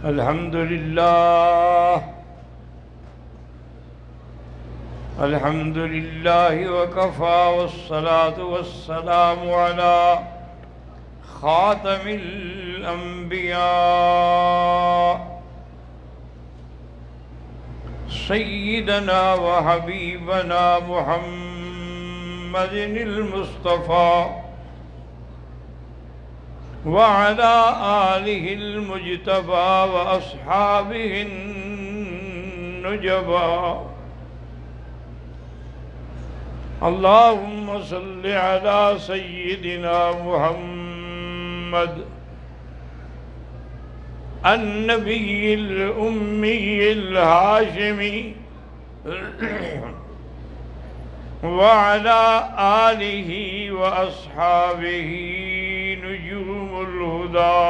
الحمد لله الحمد لله وكفى والصلاة والسلام على خاتم الأنبياء سيدنا وحبيبنا محمد المصطفى وعلى آله المجتبى وأصحابه النجبى. اللهم صل على سيدنا محمد النبي الأمي الهاشمي وعلى آله وأصحابه نجوم الهدى.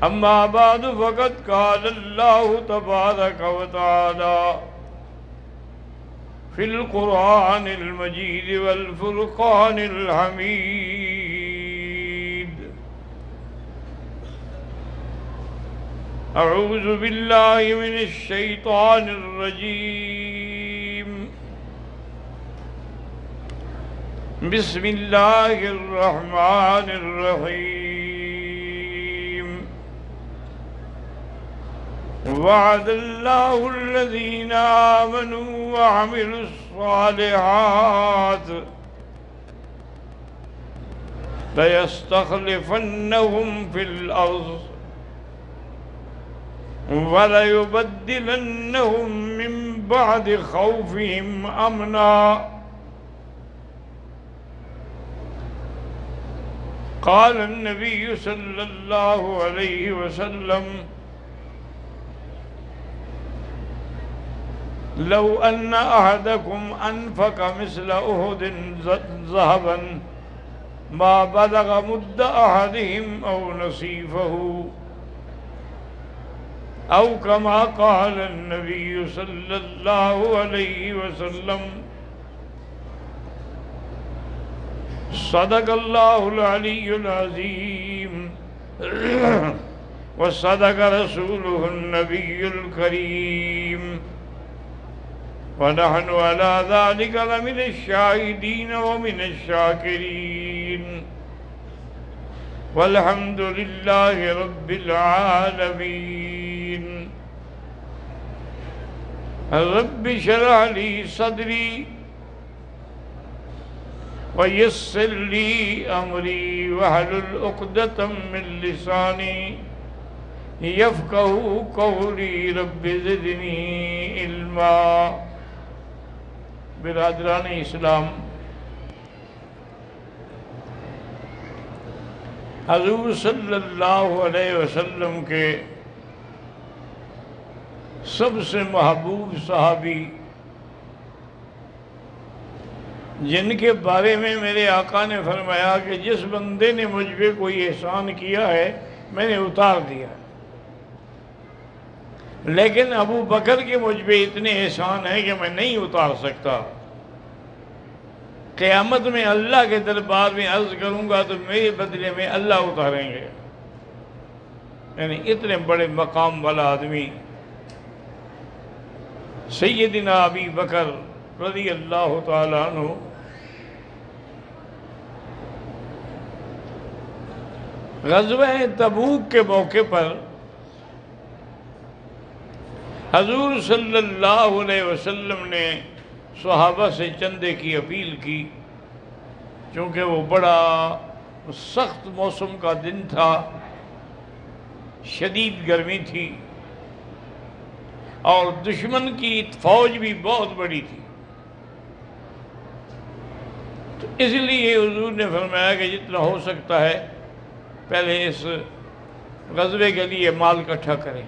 أما بعد فقد قال الله تبارك وتعالى في القرآن المجيد والفرقان الحميد: أعوذ بالله من الشيطان الرجيم. بسم الله الرحمن الرحيم. وعد الله الذين آمنوا وعملوا الصالحات ليستخلفنهم في الأرض وليبدلنهم من بعد خوفهم أمنا. قال النبي صلى الله عليه وسلم: لو أن أحدكم أنفق مثل أحد ذهبا ما بلغ مد أحدهم أو نصيفه، أو كما قال النبي صلى الله عليه وسلم. صدق الله العلي العظيم وصدق رسوله النبي الكريم، ونحن على ذلك لمن الشاهدين ومن الشاكرين، والحمد لله رب العالمين. رب اشرح لي صدري ويسر لي أمري واحلل عقدة من لساني يفقهوا قولي. رب زدني علما. برادران اسلام، حضور صلی اللہ علیہ وسلم کے سب سے محبوب صحابی، جن کے بارے میں میرے آقا نے فرمایا کہ جس بندے نے مجھ پہ کوئی احسان کیا ہے میں نے اتار دیا، لیکن ابو بکر کے مجھ پہ اتنے احسان ہیں کہ میں نہیں اتار سکتا۔ قیامت میں اللہ کے دربار میں عرض کروں گا تو میرے بدلے میں اللہ اتاریں گے۔ یعنی اتنے بڑے مقام والا آدمی سیدنا ابی بکر رضی اللہ تعالیٰ عنہ غزوہ تبوک کے موقع پر حضور صلی اللہ علیہ وسلم نے صحابہ سے چندے کی اپیل کی، چونکہ وہ بڑا سخت موسم کا دن تھا، شدید گرمی تھی اور دشمن کی فوج بھی بہت بڑی تھی، تو اس لیے حضور نے فرمایا کہ جتنا ہو سکتا ہے پہلے اس غزوے کے لیے مال اکٹھا کریں۔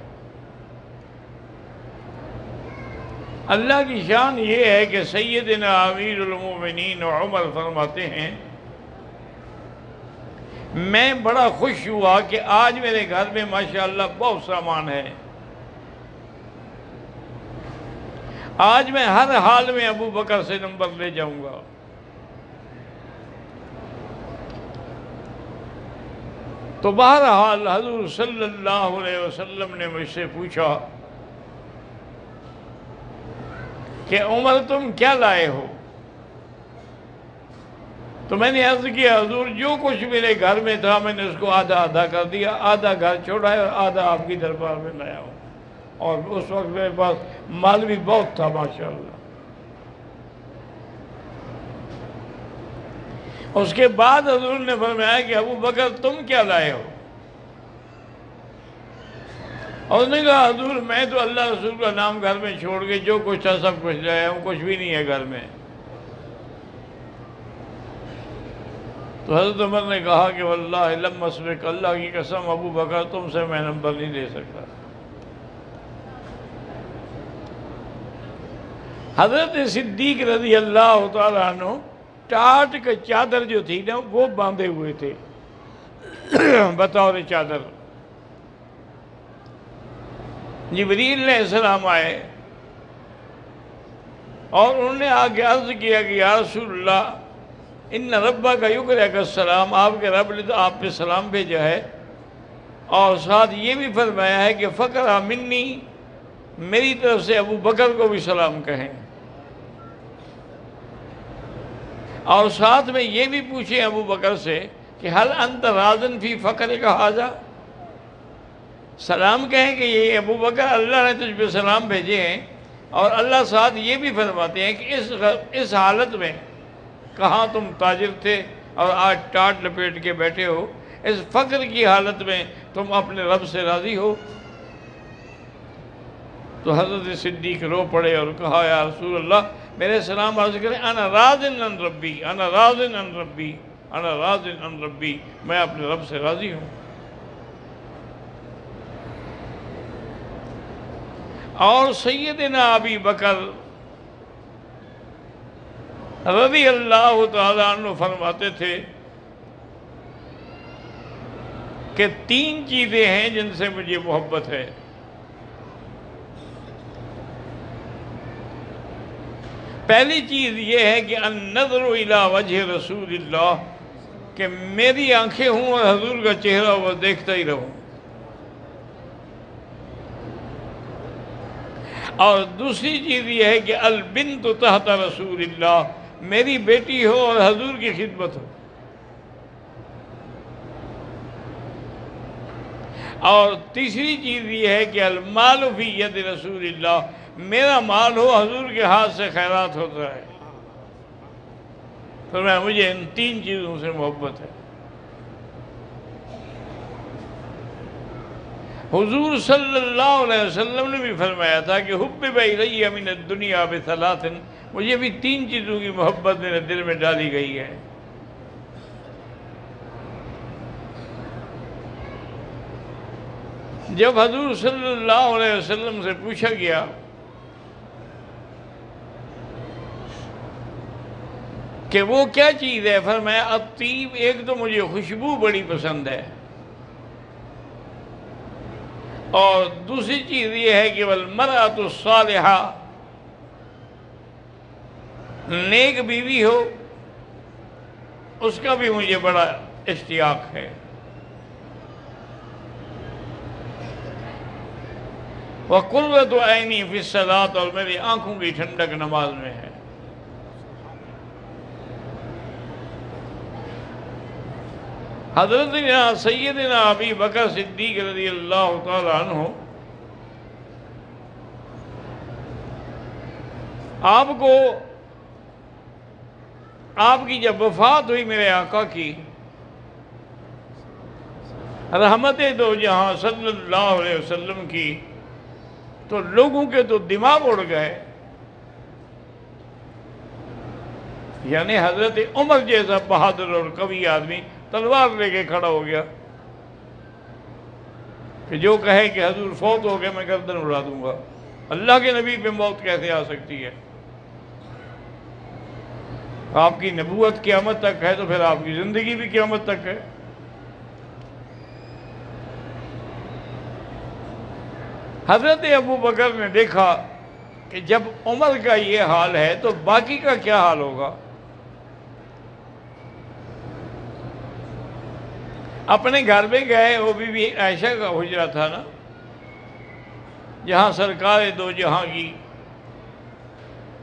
اللہ کی شان یہ ہے کہ سیدنا امیر المومنین عمر فرماتے ہیں، میں بڑا خوش ہوا کہ آج میرے گھر میں ماشاءاللہ بہت سامان ہے، آج میں ہر حال میں ابو بکر سے نمبر لے جاؤں گا۔ تو بہرحال حضور صلی اللہ علیہ وسلم نے مجھ سے پوچھا کہ عمر تم کیا لائے ہو؟ تو میں نے عرض کیا حضور جو کچھ میرے گھر میں تھا میں نے اس کو آدھا آدھا کر دیا، آدھا گھر چھوڑا ہے اور آدھا آپ کی دربار میں لایا ہوں، اور اس وقت میرے پاس مال بھی بہت تھا ماشاءاللہ۔ اس کے بعد حضور نے فرمایا کہ ابو بکر تم کیا لائے ہو؟ اور اس نے کہا حضور میں تو اللہ رسول کا نام گھر میں چھوڑ کے جو کچھ تھا سب کچھ لایا ہوں، کچھ بھی نہیں ہے گھر میں۔ تو حضرت عمر نے کہا کہ واللہ لم اسبق، اللہ کی قسم ابو بکر تم سے میں نمبر نہیں لے سکتا۔ حضرت صدیق رضی اللہ تعالیٰ عنہ ٹاٹ کا چادر جو تھی نا وہ باندھے ہوئے تھے بطور چادر۔ جبریل علیہ السلام آئے اور انہوں نے آگے عرض کیا کہ یا رسول اللہ ان ربا کا یقرئک السلام، آپ کے رب نے تو آپ پہ سلام بھیجا ہے، اور ساتھ یہ بھی فرمایا ہے کہ فقرہ منی، میری طرف سے ابو بکر کو بھی سلام کہیں، اور ساتھ میں یہ بھی پوچھیں ابو بکر سے کہ حل انت راضٍ فی فقرک ھذا، سلام کہیں کہ یہ ابو بکر اللہ نے تجھ پہ سلام بھیجے ہیں، اور اللہ ساتھ یہ بھی فرماتے ہیں کہ اس حالت میں کہاں تم تاجر تھے اور آج ٹاٹ لپیٹ کے بیٹھے ہو، اس فقر کی حالت میں تم اپنے رب سے راضی ہو؟ تو حضرت صدیق رو پڑے اور کہا یا رسول اللہ میرے سلام عرض کریں انا راضٍ عن ربی، انا راضٍ عن ربی، انا راضٍ عن ربی، میں اپنے رب سے راضی ہوں۔ اور سیدنا ابی بکر رضی اللہ تعالیٰ عنہ فرماتے تھے کہ 3 چیزیں ہیں جن سے مجھے محبت ہے۔ پہلی چیز یہ ہے کہ النظر الی وجہ رسول اللہ، کہ میری آنکھیں ہوں اور حضور کا چہرہ وہ دیکھتا ہی رہوں۔ اور دوسری چیز یہ ہے کہ البنت تحت رسول اللہ، میری بیٹی ہو اور حضور کی خدمت ہو۔ اور تیسری چیز یہ ہے کہ المال فی ید رسول اللہ، میرا مال ہو حضور کے ہاتھ سے خیرات ہوتا ہے۔ فرمایا مجھے ان 3 چیزوں سے محبت ہے۔ حضور صلی اللہ علیہ وسلم نے بھی فرمایا تھا کہ حبب الی من الدنیا بثلاث، مجھے بھی 3 چیزوں کی محبت میرے دل میں ڈالی گئی ہے۔ جب حضور صلی اللہ علیہ وسلم سے پوچھا گیا کہ وہ کیا چیز ہے، فرمایا الطیب، ایک تو مجھے خوشبو بڑی پسند ہے، اور دوسری چیز یہ ہے کہ والمرأۃ الصالحہ، نیک بیوی ہو اس کا بھی مجھے بڑا اشتیاق ہے۔ وَقُرَّةُ عَيْنِي فِي الصَّلَاةِ، اور میری آنکھوں کی ٹھنڈک نماز میں ہے۔ حضرت سیدنا ابی بکر صدیق رضی اللہ تعالیٰ عنہ آپ کی جب وفات ہوئی میرے آقا کی، رحمت دو جہاں صلی اللہ علیہ وسلم کی، تو لوگوں کے تو دماغ اڑ گئے، یعنی حضرت عمر جیسا بہادر اور قوی آدمی تلوار لے کے کھڑا ہو گیا کہ جو کہے کہ حضور فوت ہو گئے میں گردن اڑا دوں گا، اللہ کے نبی پہ موت کیسے آ سکتی ہے؟ آپ کی نبوت قیامت تک ہے تو پھر آپ کی زندگی بھی قیامت تک ہے۔ حضرت ابو بکر نے دیکھا کہ جب عمر کا یہ حال ہے تو باقی کا کیا حال ہوگا۔ اپنے گھر میں گئے، وہ بی عائشہ کا حجرہ تھا نا، جہاں سرکار دو جہاں کی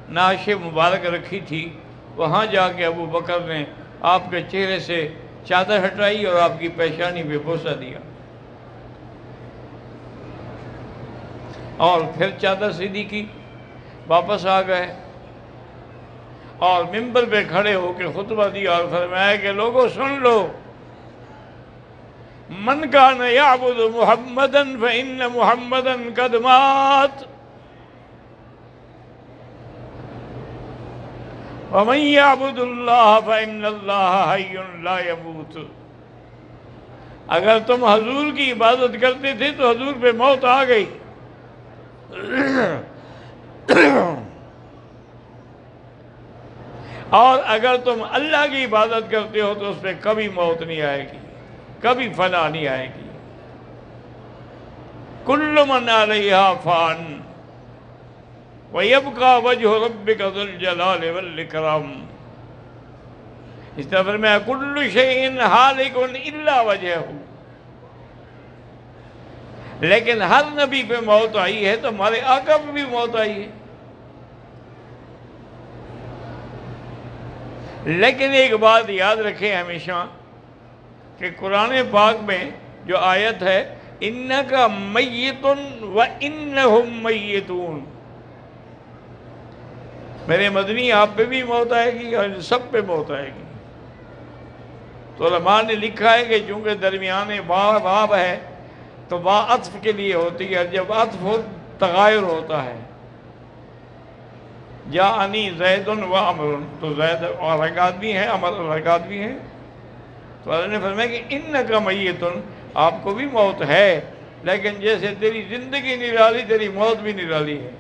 نعش مبارک رکھی تھی، وہاں جا کے ابو بکر نے آپ کے چہرے سے چادر ہٹائی اور آپ کی پیشانی پہ بوسہ دیا، اور پھر چادر سیدھی کی، واپس آ گئے اور منبر پہ کھڑے ہو کے خطبہ دیا اور فرمایا کہ لوگوں سن لو، من کان یعبد محمدا فإن محمدا قد مات ومن یعبد اللہ فإن اللہ حی لا یموت۔ اگر تم حضور کی عبادت کرتے تھے تو حضور پہ موت آ گئی، اور اگر تم اللہ کی عبادت کرتے ہو تو اس پہ کبھی موت نہیں آئے گی، کبھی فنا نہیں آئے گی۔ کل من علیہا فان وَيَبْقَى وَجْهُ رَبِّكَ ذُو الْجَلَالِ وَالْإِكْرَامِ۔ اس طرح فرمایا كُلُّ شَيْءٍ هَالِكٌ إِلَّا وَجْهَهُ۔ لیکن ہر نبی پہ موت آئی ہے تو ہمارے آقا پہ بھی موت آئی ہے۔ لیکن ایک بات یاد رکھیں ہمیشہ کہ قرآن پاک میں جو آیت ہے اِنَّكَ مَيِّتٌ وَإِنَّهُمْ مَيِّتُونَ، میرے مدنی آپ پہ بھی موت آئے گی اور سب پہ موت آئے گی۔ تو علماء نے لکھا ہے کہ چونکہ درمیان باب ہے تو با عطف کے لیے ہوتی ہے، جب عطف ہو تغائر ہوتا ہے، جاءنی زید و عمر، تو زید اور ایک آدمی ہے، عمر اور ایک آدمی ہے، تو اللہ نے فرمایا کہ انک میت، آپ کو بھی موت ہے، لیکن جیسے تیری زندگی نرالی تیری موت بھی نرالی ہے۔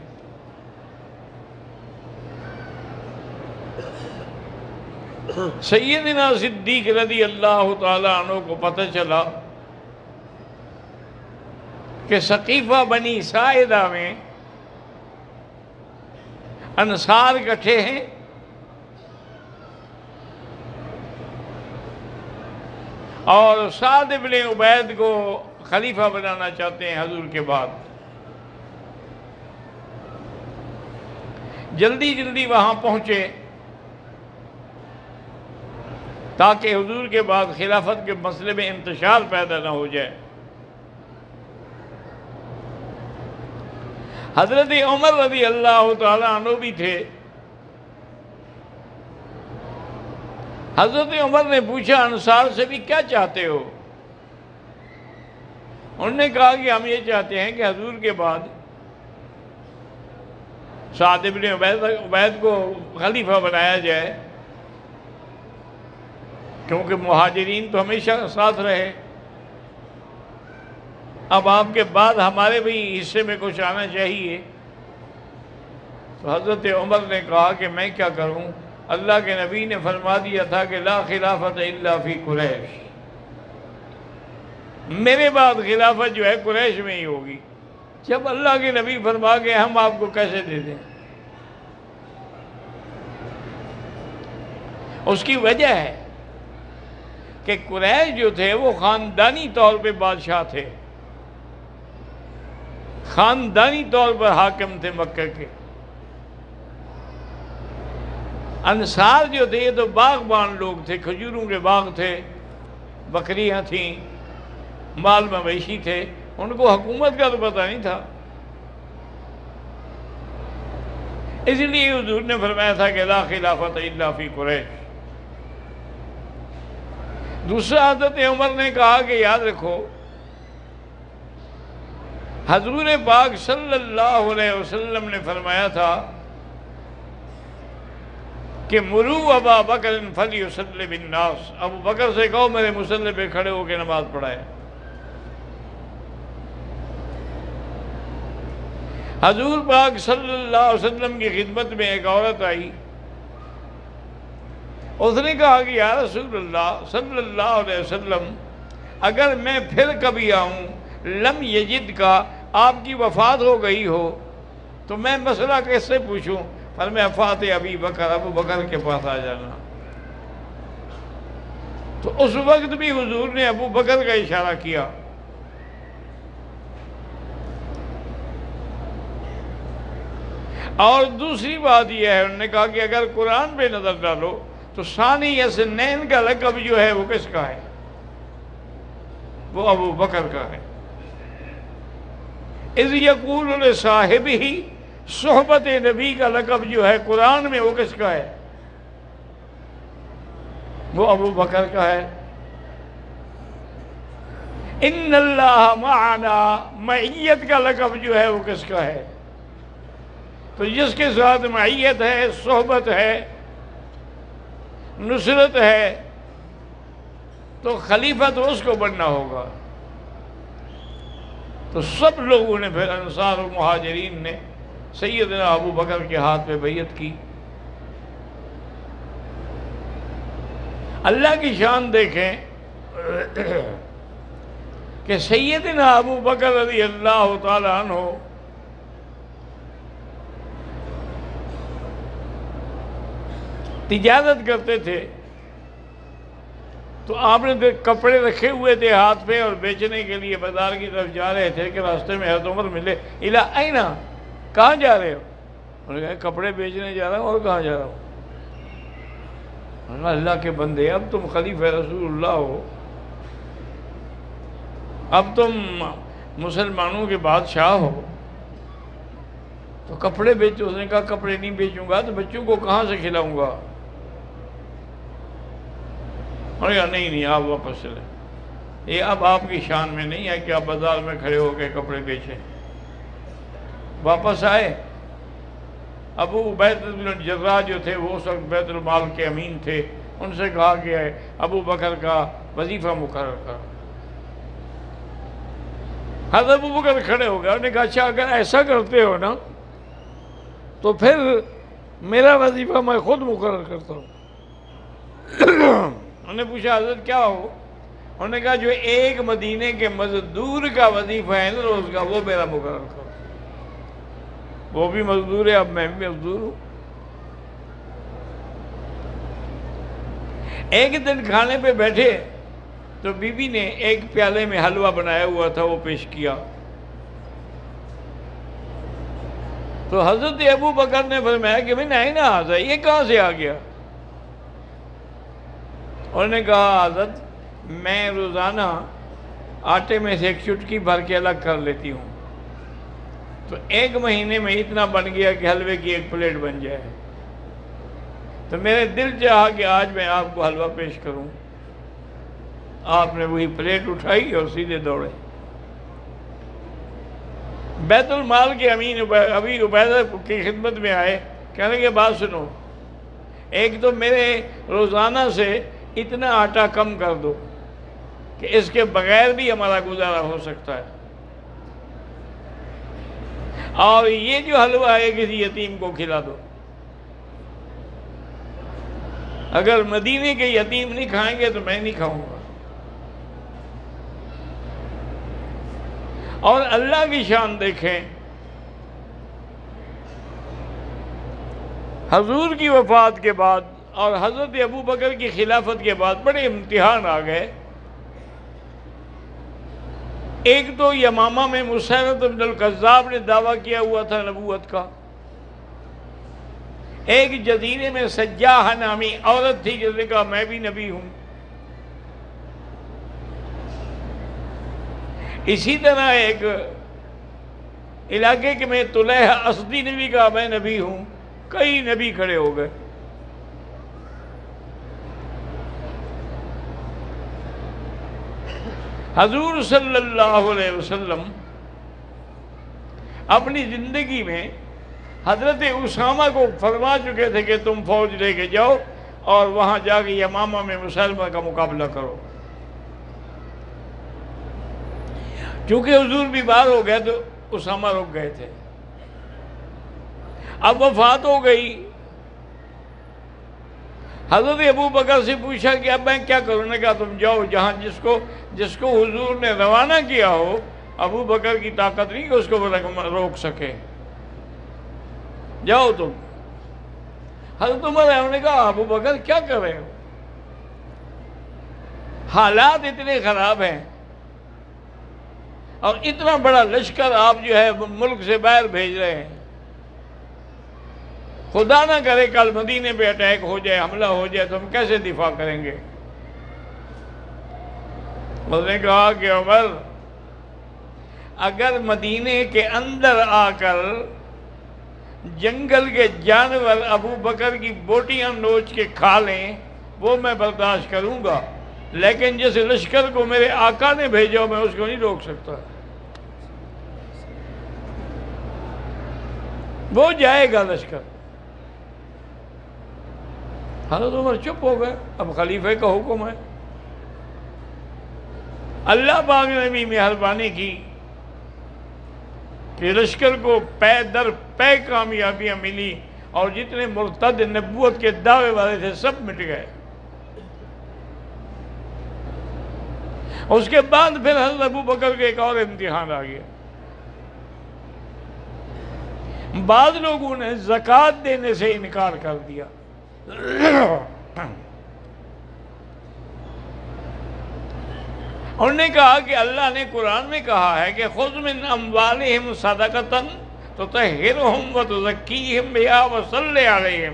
سیدنا صدیق رضی اللہ تعالیٰ عنہ کو پتہ چلا کہ ثقیفہ بنی ساعدہ میں انصار اکٹھے ہیں، اور سعد بن عبید کو خلیفہ بنانا چاہتے ہیں حضور کے بعد۔ جلدی جلدی وہاں پہنچے تاکہ حضور کے بعد خلافت کے مسئلے میں انتشار پیدا نہ ہو جائے۔ حضرت عمر رضی اللہ تعالیٰ عنہ بھی تھے۔ حضرت عمر نے پوچھا انصار سے بھی کیا چاہتے ہو؟ انہوں نے کہا کہ ہم یہ چاہتے ہیں کہ حضور کے بعد سعد بن عبید کو خلیفہ بنایا جائے، کیونکہ مہاجرین تو ہمیشہ ساتھ رہے، اب آپ کے بعد ہمارے بھی حصے میں کچھ آنا چاہیے۔ تو حضرت عمر نے کہا کہ میں کیا کروں، اللہ کے نبی نے فرما دیا تھا کہ لا خلافت الا فی قریش، میرے بعد خلافت جو ہے قریش میں ہی ہوگی۔ جب اللہ کے نبی فرما گئے ہم آپ کو کیسے دے دیں؟ اس کی وجہ ہے کہ قریش جو تھے وہ خاندانی طور پہ بادشاہ تھے، خاندانی طور پر حاکم تھے مکہ کے۔ انصار جو تھے یہ تو باغبان لوگ تھے، کھجوروں کے باغ تھے، بکریاں تھیں، مال مویشی تھے، ان کو حکومت کا تو پتہ نہیں تھا۔ اس لیے حضور نے فرمایا تھا کہ لا خلافت الا فی قریش۔ دوسرا حضرت عمر نے کہا کہ یاد رکھو حضور پاک صلی اللہ علیہ وسلم نے فرمایا تھا کہ مروا ابا بکر فلیصلی بالناس، ابو بکر سے کہو میرے مصلی پہ کھڑے ہو کے نماز پڑھائے۔ حضور پاک صلی اللہ علیہ وسلم کی خدمت میں ایک عورت آئی، اس نے کہا کہ یا رسول اللہ صلی اللہ علیہ وسلم اگر میں پھر کبھی آؤں لم یجد کا آپ کی وفات ہو گئی ہو تو میں مسئلہ کیسے سے پوچھوں؟ فرمایا فاتح ابی بکر، ابو بکر کے پاس آ جانا۔ تو اس وقت بھی حضور نے ابو بکر کا اشارہ کیا. اور دوسری بات یہ ہے، انہوں نے کہا کہ اگر قرآن پہ نظر ڈالو تو ثانی یسنین کا لقب جو ہے وہ کس کا ہے؟ وہ ابو بکر کا ہے. اذ یقول لصاحبہ، صحبت نبی کا لقب جو ہے قرآن میں وہ کس کا ہے؟ وہ ابو بکر کا ہے. ان اللہ معنا، معیت کا لقب جو ہے وہ کس کا ہے؟ تو جس کے ساتھ معیت ہے، صحبت ہے، نصرت ہے، تو خلیفہ تو اس کو بننا ہوگا. تو سب لوگوں نے پھر انصار و مہاجرین نے سیدنا ابو بکر کے ہاتھ پہ بیعت کی. اللہ کی شان دیکھیں کہ سیدنا ابو بکر رضی اللہ تعالی عنہ تجارت کرتے تھے. تو آپ نے کپڑے رکھے ہوئے تھے ہاتھ پہ اور بیچنے کے لیے بازار کی طرف جا رہے تھے کہ راستے میں حضرت عمر ملے. الا اینا، کہاں جا رہے ہو؟ انہوں نے کہا کپڑے بیچنے جا رہا ہوں. اور کہاں جا رہا ہوں؟ انہوں نے کہا اللہ کے بندے، اب تم خلیفہ رسول اللہ ہو، اب تم مسلمانوں کے بادشاہ ہو، تو کپڑے بیچو. اس نے کہا کپڑے نہیں بیچوں گا تو بچوں کو کہاں سے کھلاؤں گا؟ اور یا نہیں آپ واپس چلیں، یہ اب آپ کی شان میں نہیں ہے کہ آپ بازار میں کھڑے ہو کے کپڑے بیچیں. واپس آئے. ابو عبیدہ بن الجراح جو تھے وہ اس وقت بیت المال کے امین تھے، ان سے کہا کہ ابو بکر کا وظیفہ مقرر کر. حضرت ابو بکر کھڑے ہو گئے. انہوں نے کہا اچھا اگر ایسا کرتے ہو نا تو پھر میرا وظیفہ میں خود مقرر کرتا ہوں. انہوں نے پوچھا حضرت کیا ہو؟ انہوں نے کہا جو ایک مدینے کے مزدور کا وظیفہ ہے نا روز کا، وہ میرا مقرر کرو. وہ بھی مزدور ہے، اب میں بھی مزدور ہوں. ایک دن کھانے پہ بیٹھے تو بی بی نے ایک پیالے میں حلوہ بنایا ہوا تھا وہ پیش کیا. تو حضرت ابو بکر نے فرمایا کہ میں نہیں نا حضرت، یہ کہاں سے آ گیا؟ انہوں نے کہا حضرت میں روزانہ آٹے میں سے ایک چٹکی بھر کے الگ کر لیتی ہوں، تو ایک مہینے میں اتنا بن گیا کہ حلوے کی ایک پلیٹ بن جائے. تو میرے دل چاہا کہ آج میں آپ کو حلوہ پیش کروں. آپ نے وہی پلیٹ اٹھائی اور سیدھے دوڑے. بیت المال کے امین ابی عبیدہ کی خدمت میں آئے، کہنے کے بات سنو، ایک تو میرے روزانہ سے اتنا آٹا کم کر دو کہ اس کے بغیر بھی ہمارا گزارا ہو سکتا ہے، اور یہ جو حلوہ ہے کسی یتیم کو کھلا دو. اگر مدینے کے یتیم نہیں کھائیں گے تو میں نہیں کھاؤں گا. اور اللہ کی شان دیکھیں، حضور کی وفات کے بعد اور حضرت ابو بکر کی خلافت کے بعد بڑے امتحان آ گئے. ایک تو یمامہ میں مسیلمہ بن الکذاب نے دعویٰ کیا ہوا تھا نبوت کا. ایک جزیرے میں سجاح نامی عورت تھی جس نے کہا میں بھی نبی ہوں. اسی طرح ایک علاقے کے میں طلیحہ اسدی نے بھی کہا میں نبی ہوں. کئی نبی کھڑے ہو گئے. حضور صلی اللہ علیہ وسلم اپنی زندگی میں حضرت اسامہ کو فرما چکے تھے کہ تم فوج لے کے جاؤ اور وہاں جا کے یمامہ میں مسلمہ کا مقابلہ کرو. چونکہ حضور بیمار ہو گئے تو اسامہ رک گئے تھے. اب وفات ہو گئی. حضرت ابو بکر سے پوچھا کہ اب میں کیا کروں؟ نے کہا تم جاؤ جہاں جس کو حضور نے روانہ کیا ہو. ابو بکر کی طاقت نہیں کہ اس کو روک سکے. جاؤ تم. حضرت عمر نے کہا ابو بکر کیا کر رہے ہو؟ حالات اتنے خراب ہیں اور اتنا بڑا لشکر آپ جو ہے ملک سے باہر بھیج رہے ہیں. خدا نہ کرے کل مدینے پہ اٹیک ہو جائے، حملہ ہو جائے تو ہم کیسے دفاع کریں گے؟ اس نے کہا کہ عمر، اگر مدینے کے اندر آ کر جنگل کے جانور ابو بکر کی بوٹیاں نوچ کے کھا لیں وہ میں برداشت کروں گا، لیکن جس لشکر کو میرے آقا نے بھیجا میں اس کو نہیں روک سکتا. وہ جائے گا لشکر. حضرت عمر چپ ہو گئے. اب خلیفہ کا حکم ہے. اللہ پاک نے بھی مہربانی کی کہ لشکر کو پے در پے کامیابیاں ملی اور جتنے مرتد نبوت کے دعوے والے تھے سب مٹ گئے. اس کے بعد پھر حضرت ابو بکر کے ایک اور امتحان آ گیا. بعض لوگوں نے زکوٰۃ دینے سے انکار کر دیا. انہوں نے کہا کہ اللہ نے قرآن میں کہا ہے کہ خذ من اموالہم صدقۃ تطہرہم وتزکیہم بہا وصلی علیہم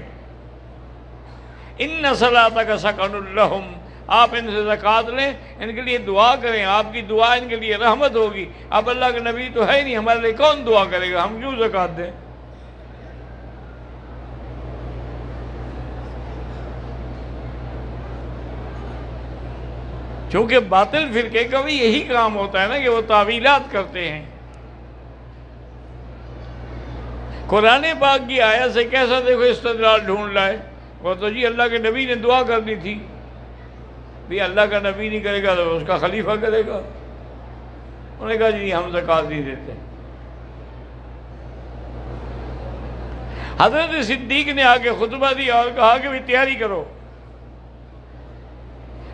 ان صلاتک سکن لہم. آپ ان سے زکوٰۃ لیں، ان کے لیے دعا کریں، آپ کی دعا ان کے لیے رحمت ہوگی. اب اللہ کے نبی تو ہے نہیں، ہمارے لیے کون دعا کرے گا؟ ہم کیوں زکوٰۃ دیں؟ چونکہ باطل فرقے کا بھی یہی کام ہوتا ہے نا کہ وہ تعویلات کرتے ہیں. قرآن پاک کی آیت سے کیسا دیکھو استدلال ڈھونڈ لائے. وہ تو جی اللہ کے نبی نے دعا کرنی تھی. بھی اللہ کا نبی نہیں کرے گا تو اس کا خلیفہ کرے گا. انہوں نے کہا جی ہم زکوٰۃ نہیں دیتے. حضرت صدیق نے آ کے خطبہ دیا اور کہا کہ بھی تیاری کرو،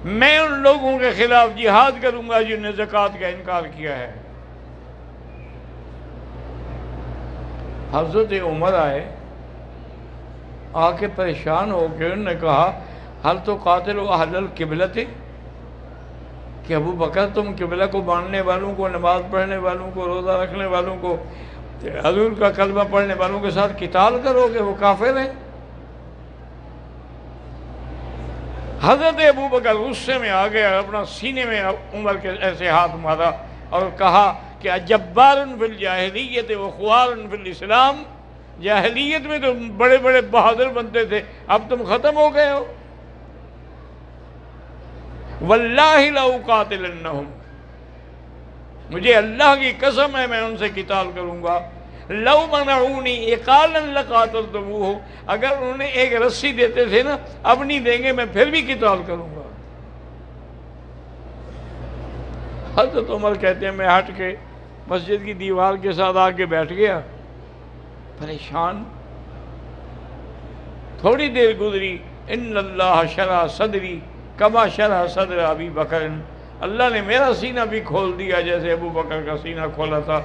میں ان لوگوں کے خلاف جہاد کروں گا جنہوں نے زکوٰۃ کا انکار کیا ہے. حضرت عمر آئے، آ کے پریشان ہو کے انہوں نے کہا حل تو قاتل اہل القبلۃ، کہ ابو بکر تم قبلہ کو ماننے والوں کو، نماز پڑھنے والوں کو، روزہ رکھنے والوں کو، حضور کا کلمہ پڑھنے والوں کے ساتھ قتال کرو گے؟ وہ کافر ہیں. حضرت ابو بکر غصے میں آ گیا، اپنا سینے میں عمر کے ایسے ہاتھ مارا اور کہا کہ جبار فی الجاہلیت و خوار فی الاسلام. جاہلیت میں تو بڑے بڑے بہادر بنتے تھے، اب تم ختم ہو گئے ہو. واللہ لأقاتلنہم، مجھے اللہ کی قسم ہے میں ان سے قتال کروں گا. لو منعونی اقالا لقاتلتموہ، اگر انہوں نے ایک رسی دیتے تھے نا، اب نہیں دیں گے، میں پھر بھی قتال کروں گا. حضرت عمر کہتے ہیں میں ہٹ کے مسجد کی دیوار کے ساتھ آ کے بیٹھ گیا پریشان. تھوڑی دیر گزری، ان اللہ شرح صدری کما شرح صدر ابی بکر، اللہ نے میرا سینہ بھی کھول دیا جیسے ابو بکر کا سینہ کھولا تھا.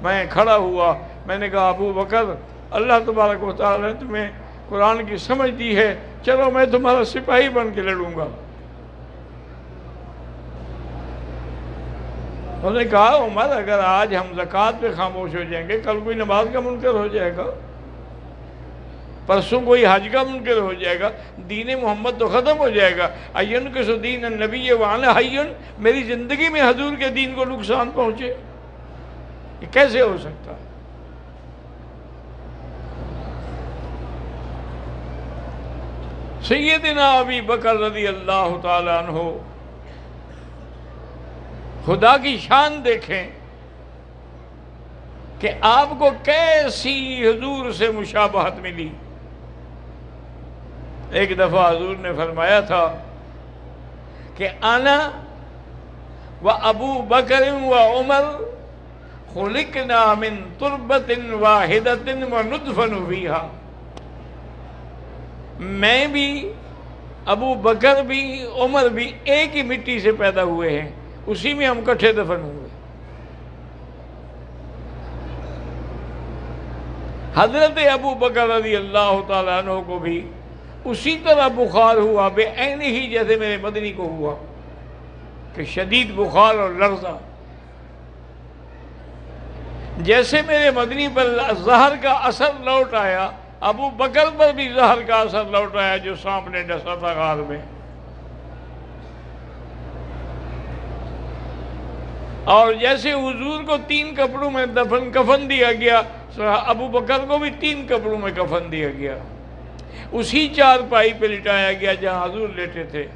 میں کھڑا ہوا، میں نے کہا ابو بکر، اللہ تبارک و تعالیٰ نے تمہیں قرآن کی سمجھ دی ہے، چلو میں تمہارا سپاہی بن کے لڑوں گا. انہوں نے کہا عمر اگر آج ہم زکوٰۃ پہ خاموش ہو جائیں گے، کل کوئی نماز کا منکر ہو جائے گا، پرسوں کوئی حج کا منکر ہو جائے گا، دین محمد تو ختم ہو جائے گا. اینکس دین النبی وانا حی، میری زندگی میں حضور کے دین کو نقصان پہنچے، یہ کیسے ہو سکتا ہے؟ سیدنا ابی بکر رضی اللہ تعالیٰ عنہ، خدا کی شان دیکھیں کہ آپ کو کیسی حضور سے مشابہت ملی. ایک دفعہ حضور نے فرمایا تھا کہ انا و ابو بکر و عمر خلقنا من تربت واحدت وندفن فیہا. میں بھی، ابو بکر بھی، عمر بھی ایک ہی مٹی سے پیدا ہوئے ہیں، اسی میں ہم کٹھے دفن ہوئے. حضرت ابو بکر رضی اللہ تعالیٰ عنہ کو بھی اسی طرح بخار ہوا بے عین ہی جیسے میرے مدنی کو ہوا. کہ شدید بخار اور لرزہ. جیسے میرے مدنی پر زہر کا اثر لوٹ آیا، ابو بکر پر بھی زہر کا اثر لوٹ آیا جو سانپ نے ڈسا تھا غار میں. اور جیسے حضور کو 3 کپڑوں میں کفن دیا گیا، ابو بکر کو بھی 3 کپڑوں میں کفن دیا گیا. اسی چارپائی پہ لٹایا گیا جہاں حضور لیٹے تھے.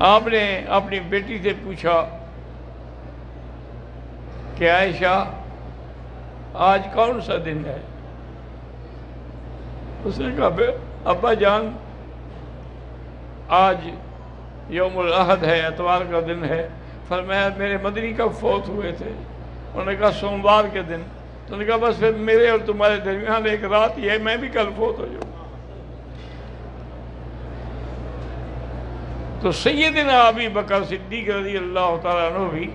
آپ نے اپنی بیٹی سے پوچھا کہ عائشہ آج کون سا دن ہے؟ اس نے کہا ابا جان آج یوم الاحد ہے، اتوار کا دن ہے. فرمایا میرے مدنی کب فوت ہوئے تھے؟ انہوں نے کہا سوموار کے دن. تو نے کہا بس پھر میرے اور تمہارے درمیان ایک رات ہی ہے، میں بھی کل فوت ہو جاؤں. تو سیدنا ابی بکر صدیق رضی اللہ تعالیٰ عنہ بھی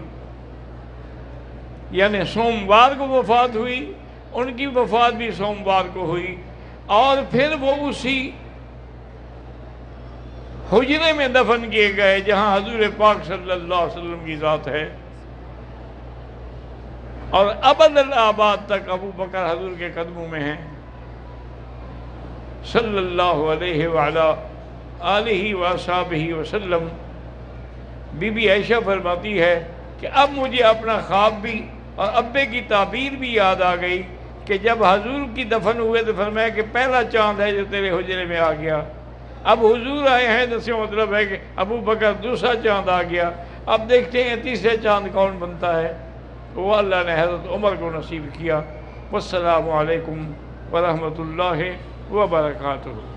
یعنی سوموار کو وفات ہوئی، ان کی وفات بھی سوموار کو ہوئی، اور پھر وہ اسی حجرے میں دفن کیے گئے جہاں حضور پاک صلی اللہ علیہ وسلم کی ذات ہے. اور ابد الآباد تک ابو بکر حضور کے قدموں میں ہیں صلی اللہ علیہ وعلا آلہ وصحبہ وسلم. بی بی عائشہ فرماتی ہے کہ اب مجھے اپنا خواب بھی اور ابے کی تعبیر بھی یاد آ گئی کہ جب حضور کی دفن ہوئے تو فرمایا کہ پہلا چاند ہے جو تیرے حجرے میں آ گیا. اب حضور آئے ہیں تو اس کا مطلب ہے کہ ابو بکر دوسرا چاند آ گیا. اب دیکھتے ہیں تیسرے چاند کون بنتا ہے. وہ اللہ نے حضرت عمر کو نصیب کیا. والسلام علیکم ورحمۃ اللہ وبرکاتہ.